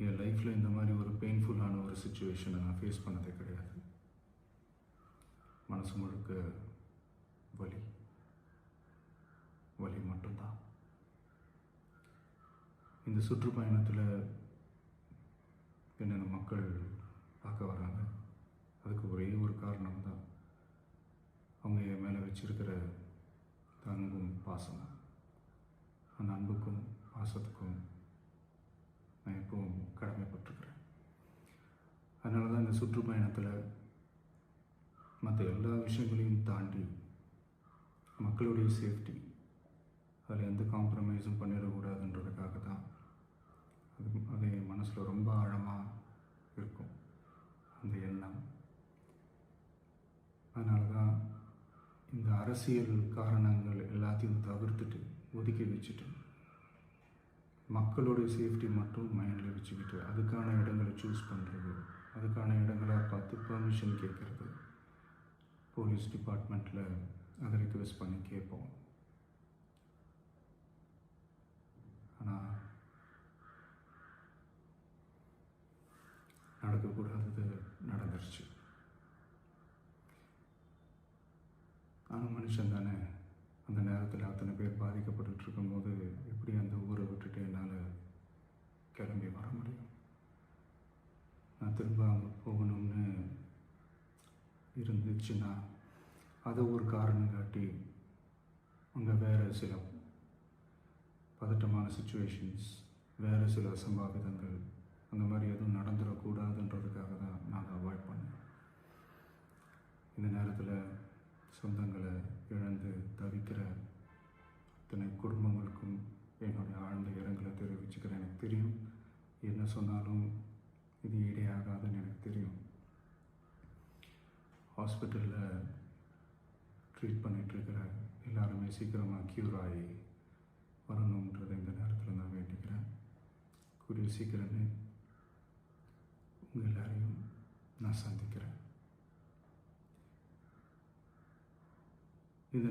என் லைஃப்பில் இந்த மாதிரி ஒரு பெயின்ஃபுல்லான ஒரு சுச்சுவேஷனை நான் ஃபேஸ் பண்ணதே கிடையாது. மனசு முழுக்க வலி வலி மட்டும்தான். இந்த சுற்றுப்பயணத்தில் என்னென்ன மக்கள் பார்க்க வராங்க, அதுக்கு ஒரே ஒரு காரணம் தான், அவங்க என் மேலே வச்சிருக்கிற அன்பும் பாசம். அந்த அன்புக்கும் பாசத்துக்கும் நான் எப்பவும் கடமைப்பட்டிருக்கிறேன். அதனால தான் இந்த சுற்றுப்பயணத்தில் மற்ற எல்லா விஷயங்களையும் தாண்டி மக்களுடைய சேஃப்டி, அதில் எந்த காம்ப்ரமைஸும் பண்ணிடக்கூடாதுன்றதுக்காக தான் அது என் மனசில் ரொம்ப ஆழமாக இருக்கும் அந்த எண்ணம். அதனால தான் இந்த அரசியல் காரணங்கள் எல்லாத்தையும் தவிர்த்துட்டு ஒதுக்கி வச்சுட்டு மக்களுடைய சேஃப்டி மட்டும் மைண்டில் வச்சுக்கிட்டு அதுக்கான இடங்களை சூஸ் பண்ணுறது, அதுக்கான இடங்களை பார்த்து பெர்மிஷன் கேட்குறது, போலீஸ் டிபார்ட்மெண்ட்டில் அதை ரிக்வெஸ்ட் பண்ணி கேட்போம். ஆனால் நடக்கக்கூடாதது நடந்துருச்சு. நானும் மனுஷன் தானே. அந்த நேரத்தில் அத்தனை பேர் பாதிக்கப்பட்டு இருக்கும்போது எப்படி அந்த ஊரை விட்டுட்டு என்னால் கிளம்பி வர முடியும்? நான் திரும்ப அங்கே போகணும்னு இருந்துச்சுன்னா அதை ஒரு காரணம் காட்டி அங்கே வேறு சில பதட்டமான சுச்சுவேஷன்ஸ், வேறு சில அசம்பாவிதங்கள், அந்த மாதிரி எதுவும் நடந்துடக்கூடாதுன்றதுக்காக தான் நான் அதை அவாய்ட் பண்ணேன். இந்த நேரத்தில் சொந்தங்களை இழந்து தவிக்கிற அத்தனை குடும்பங்களுக்கும் என்னுடைய ஆழ்ந்த இரங்கலை தெரிவிச்சுக்கிறேன். எனக்கு தெரியும், என்ன சொன்னாலும் இது ஈடேயாகாதுன்னு எனக்கு தெரியும். ஹாஸ்பிட்டலில் ட்ரீட் பண்ணிகிட்ருக்கிற எல்லாருமே சீக்கிரமாக க்யூர் ஆகி வரணுன்றதை இந்த நேரத்தில் நான் வேண்டிக்கிறேன். கூடிய சீக்கிரமே உங்கள் எல்லாரையும் நான் சந்திக்கிறேன். இந்த